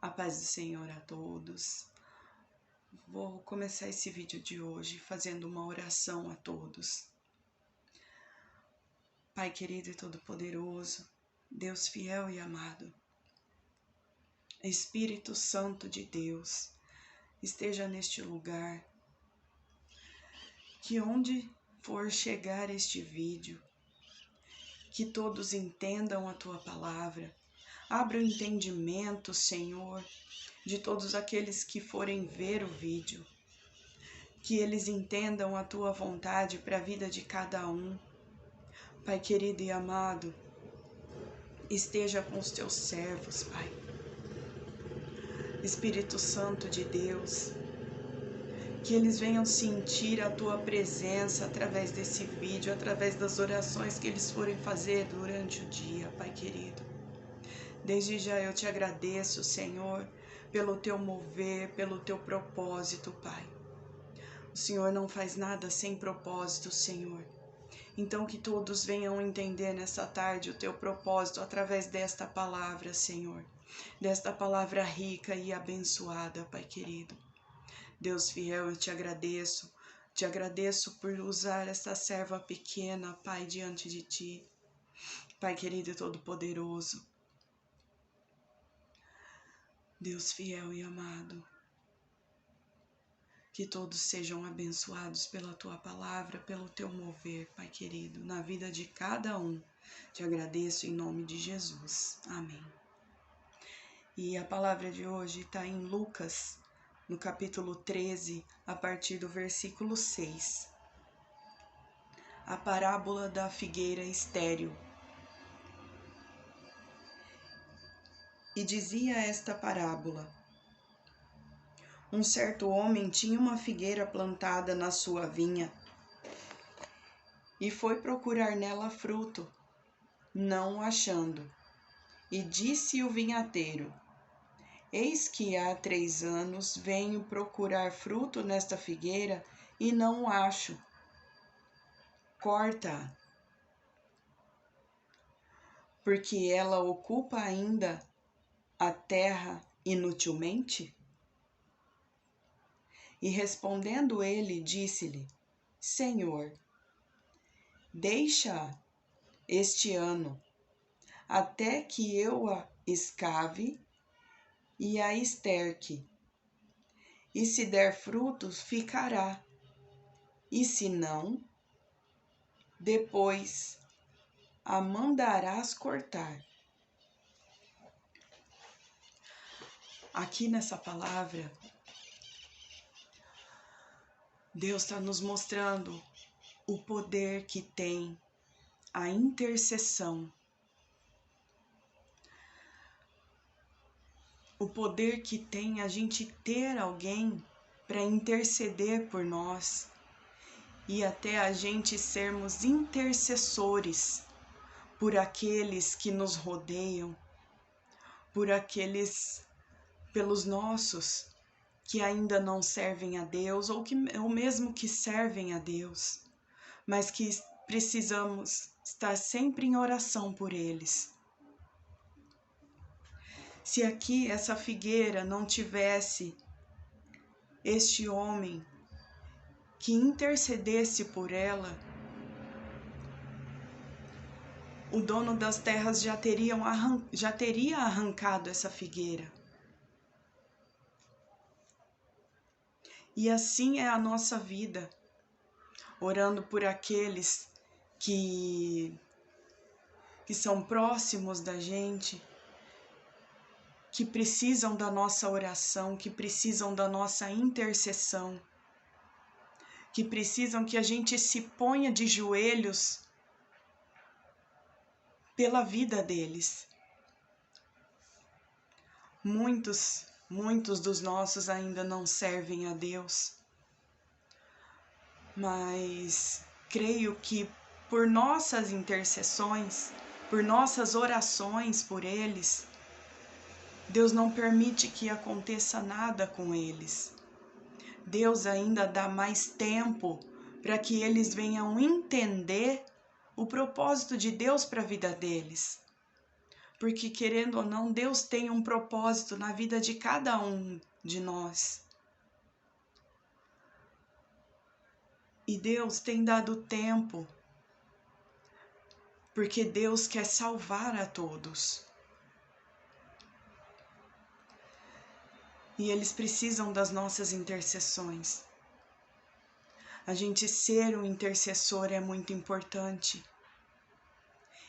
A paz do Senhor a todos. Vou começar esse vídeo de hoje fazendo uma oração a todos. Pai querido e todo-poderoso, Deus fiel e amado, Espírito Santo de Deus, esteja neste lugar, que onde for chegar este vídeo, que todos entendam a Tua palavra, abra o entendimento, Senhor, de todos aqueles que forem ver o vídeo, que eles entendam a Tua vontade para a vida de cada um. Pai querido e amado, esteja com os Teus servos, Pai. Espírito Santo de Deus, que eles venham sentir a Tua presença através desse vídeo, através das orações que eles forem fazer durante o dia, Pai querido. Desde já eu te agradeço, Senhor, pelo Teu mover, pelo Teu propósito, Pai. O Senhor não faz nada sem propósito, Senhor. Então que todos venham entender nessa tarde o Teu propósito através desta palavra, Senhor. Desta palavra rica e abençoada, Pai querido. Deus fiel, eu te agradeço. Te agradeço por usar esta serva pequena, Pai, diante de Ti. Pai querido e todo-poderoso. Deus fiel e amado. Que todos sejam abençoados pela Tua palavra, pelo Teu mover, Pai querido, na vida de cada um. Te agradeço em nome de Jesus. Amém. E a palavra de hoje está em Lucas, no capítulo 13, a partir do versículo 6. A parábola da figueira estéril. E dizia esta parábola: um certo homem tinha uma figueira plantada na sua vinha e foi procurar nela fruto, não achando. E disse o vinhateiro: eis que há 3 anos venho procurar fruto nesta figueira e não o acho. Corta-a, porque ela ocupa ainda a terra inutilmente? E respondendo ele, disse-lhe: Senhor, deixa-a este ano, até que eu a escave e a esterque. E se der frutos, ficará. E se não, depois a mandarás cortar. Aqui nessa palavra, Deus está nos mostrando o poder que tem a intercessão. O poder que tem a gente ter alguém para interceder por nós e até a gente sermos intercessores por aqueles que nos rodeiam, pelos nossos que ainda não servem a Deus ou mesmo que servem a Deus, mas que precisamos estar sempre em oração por eles. Se aqui essa figueira não tivesse este homem que intercedesse por ela, o dono das terras já teria arrancado essa figueira. E assim é a nossa vida, orando por aqueles que são próximos da gente, que precisam da nossa oração, que precisam da nossa intercessão, que precisam que a gente se ponha de joelhos pela vida deles. Muitos dos nossos ainda não servem a Deus, mas creio que por nossas intercessões, por nossas orações por eles, Deus não permite que aconteça nada com eles. Deus ainda dá mais tempo para que eles venham entender o propósito de Deus para a vida deles. Porque, querendo ou não, Deus tem um propósito na vida de cada um de nós. E Deus tem dado tempo, porque Deus quer salvar a todos. E eles precisam das nossas intercessões. A gente ser um intercessor é muito importante.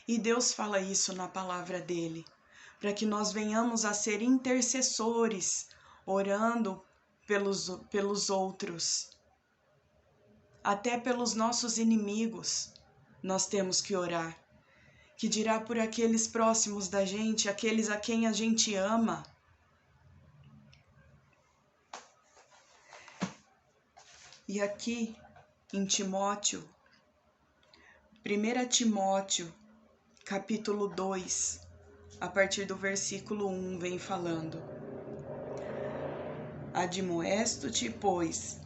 E Deus fala isso na palavra dele, para que nós venhamos a ser intercessores, orando pelos outros. Até pelos nossos inimigos, nós temos que orar. Que dirá por aqueles próximos da gente, aqueles a quem a gente ama. E aqui em Timóteo, 1 Timóteo, capítulo 2, a partir do versículo 1, vem falando: Admoesto-te, pois,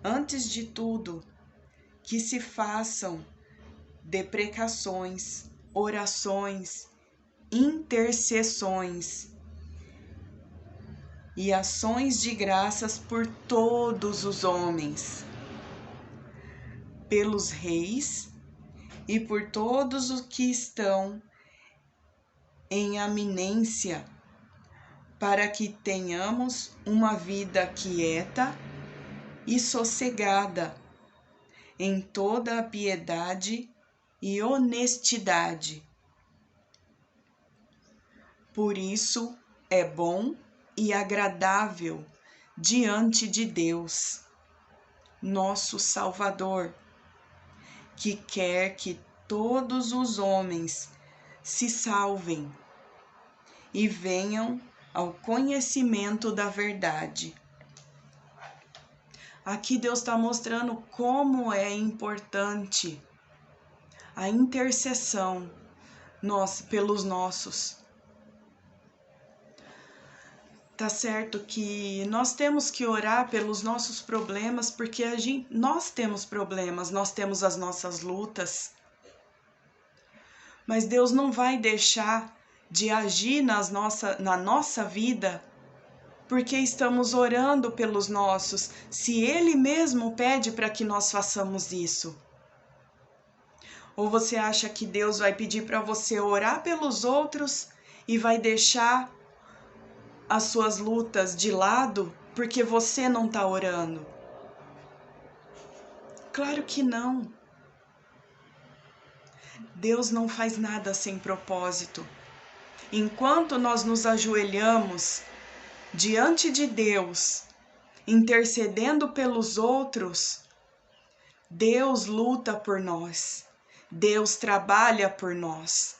antes de tudo, que se façam deprecações, orações, intercessões e ações de graças por todos os homens, pelos reis e por todos os que estão em eminência, para que tenhamos uma vida quieta e sossegada, em toda a piedade e honestidade. Por isso é bom e agradável diante de Deus, nosso Salvador, que quer que todos os homens se salvem e venham ao conhecimento da verdade. Aqui Deus está mostrando como é importante a intercessão pelos nossos. Tá certo que nós temos que orar pelos nossos problemas, porque nós temos problemas, nós temos as nossas lutas. Mas Deus não vai deixar de agir na nossa vida porque estamos orando pelos nossos, se Ele mesmo pede para que nós façamos isso. Ou você acha que Deus vai pedir para você orar pelos outros e vai deixar as suas lutas de lado porque você não está orando? Claro que não. Deus não faz nada sem propósito. Enquanto nós nos ajoelhamos diante de Deus, intercedendo pelos outros, Deus luta por nós. Deus trabalha por nós.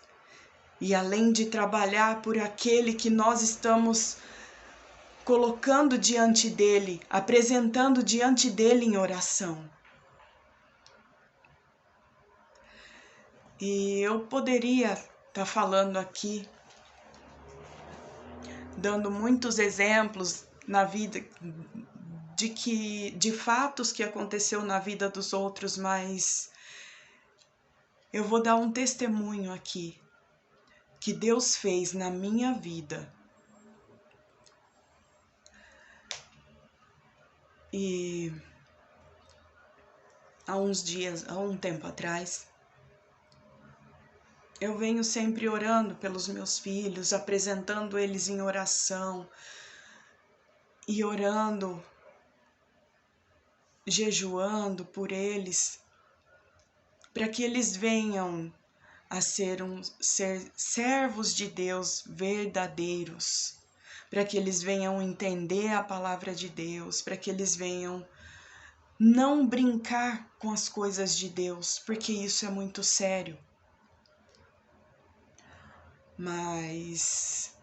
E além de trabalhar por aquele que nós estamos colocando diante dele, apresentando diante dele em oração. E eu poderia estar falando aqui, dando muitos exemplos na vida de fatos que aconteceu na vida dos outros, mas eu vou dar um testemunho aqui que Deus fez na minha vida. E há um tempo atrás, eu venho sempre orando pelos meus filhos, apresentando eles em oração e orando, jejuando por eles, para que eles venham a ser servos de Deus verdadeiros, para que eles venham entender a palavra de Deus, para que eles venham não brincar com as coisas de Deus, porque isso é muito sério. Mas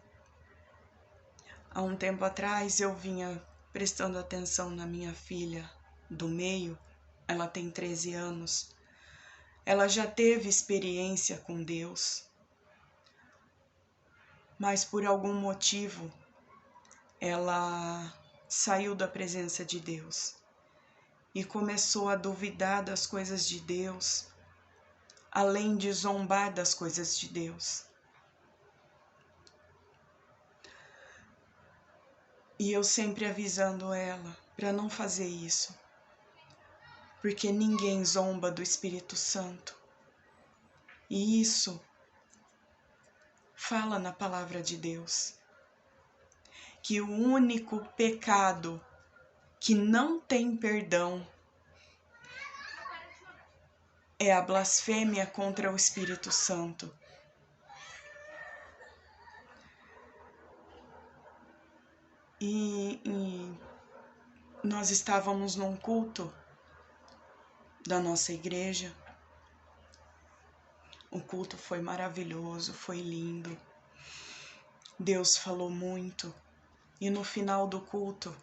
há um tempo atrás eu vinha prestando atenção na minha filha do meio, ela tem 13 anos. Ela já teve experiência com Deus, mas por algum motivo ela saiu da presença de Deus e começou a duvidar das coisas de Deus, além de zombar das coisas de Deus. E eu sempre avisando ela para não fazer isso, porque ninguém zomba do Espírito Santo. E isso fala na palavra de Deus, que o único pecado que não tem perdão é a blasfêmia contra o Espírito Santo. E nós estávamos num culto da nossa igreja. O culto foi maravilhoso, foi lindo. Deus falou muito. E no final do culto,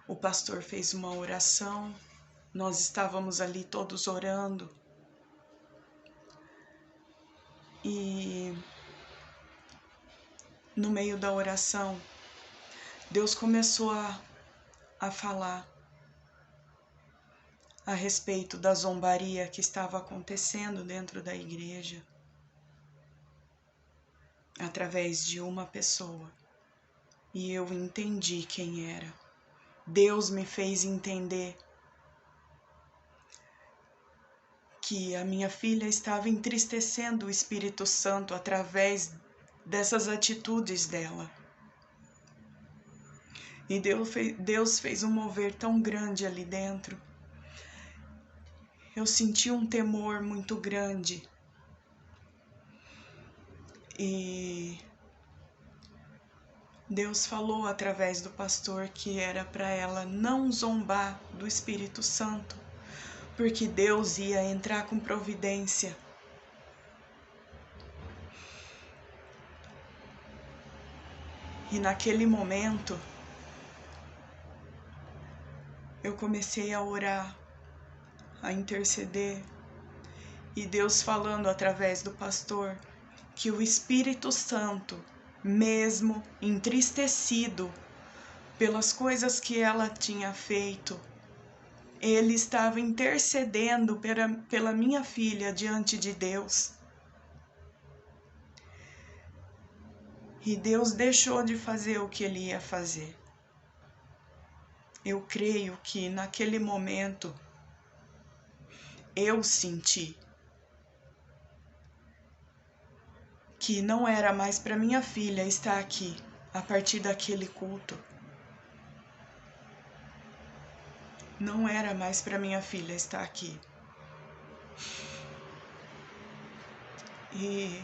o pastor fez uma oração. Nós estávamos ali todos orando. E no meio da oração, Deus começou a falar a respeito da zombaria que estava acontecendo dentro da igreja, através de uma pessoa. E eu entendi quem era. Deus me fez entender que a minha filha estava entristecendo o Espírito Santo através dessas atitudes dela. E Deus fez um mover tão grande ali dentro. Eu senti um temor muito grande. E Deus falou através do pastor que era para ela não zombar do Espírito Santo, porque Deus ia entrar com providência. E naquele momento, eu comecei a orar, a interceder, e Deus falando através do pastor que o Espírito Santo, mesmo entristecido pelas coisas que ela tinha feito, ele estava intercedendo pela minha filha diante de Deus. E Deus deixou de fazer o que ele ia fazer. Eu creio que naquele momento eu senti que não era mais para minha filha estar aqui a partir daquele culto. Não era mais para minha filha estar aqui. E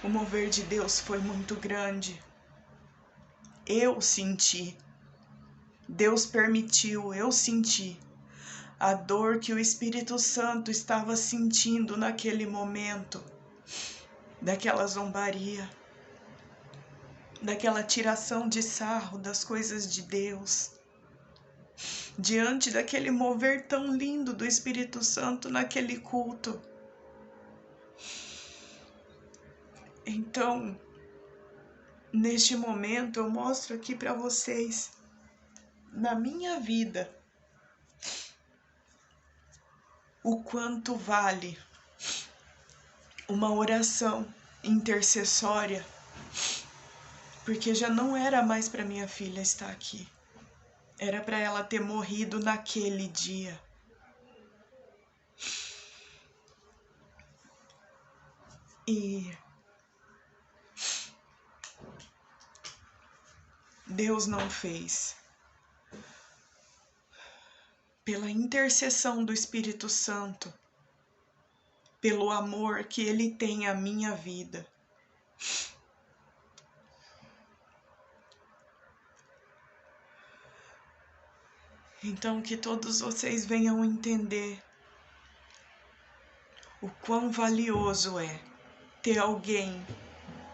o mover de Deus foi muito grande. Eu senti. Deus permitiu, eu senti a dor que o Espírito Santo estava sentindo naquele momento, daquela zombaria, daquela tiração de sarro das coisas de Deus, diante daquele mover tão lindo do Espírito Santo naquele culto. Então, neste momento, eu mostro aqui para vocês, na minha vida, o quanto vale uma oração intercessória, porque já não era mais para minha filha estar aqui. Era para ela ter morrido naquele dia. E Deus não fez. Pela intercessão do Espírito Santo, pelo amor que Ele tem à minha vida. Então que todos vocês venham entender o quão valioso é ter alguém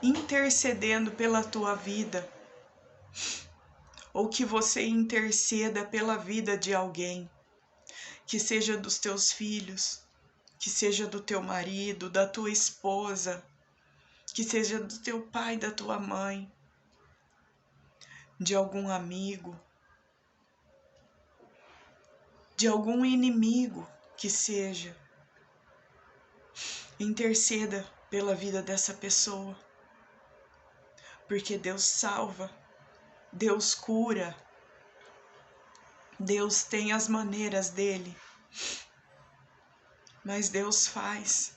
intercedendo pela tua vida, ou que você interceda pela vida de alguém, que seja dos teus filhos, que seja do teu marido, da tua esposa, que seja do teu pai, da tua mãe, de algum amigo, de algum inimigo que seja. Interceda pela vida dessa pessoa, porque Deus salva, Deus cura, Deus tem as maneiras dele, mas Deus faz.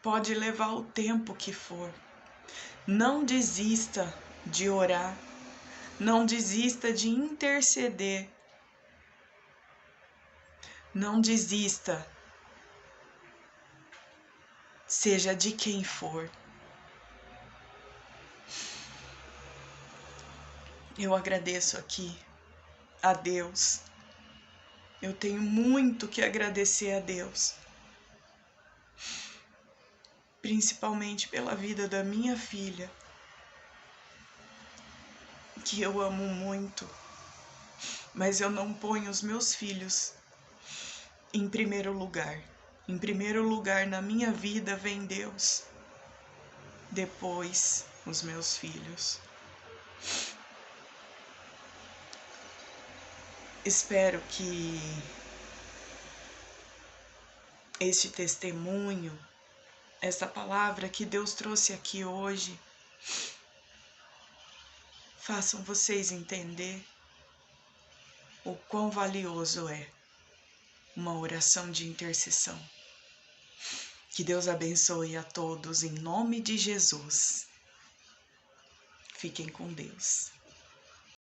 Pode levar o tempo que for. Não desista de orar, não desista de interceder, não desista, seja de quem for. Eu agradeço aqui a Deus. Eu tenho muito que agradecer a Deus, principalmente pela vida da minha filha, que eu amo muito, mas eu não ponho os meus filhos em primeiro lugar. Em primeiro lugar na minha vida vem Deus, depois os meus filhos. Espero que este testemunho, essa palavra que Deus trouxe aqui hoje, façam vocês entender o quão valioso é uma oração de intercessão. Que Deus abençoe a todos em nome de Jesus. Fiquem com Deus.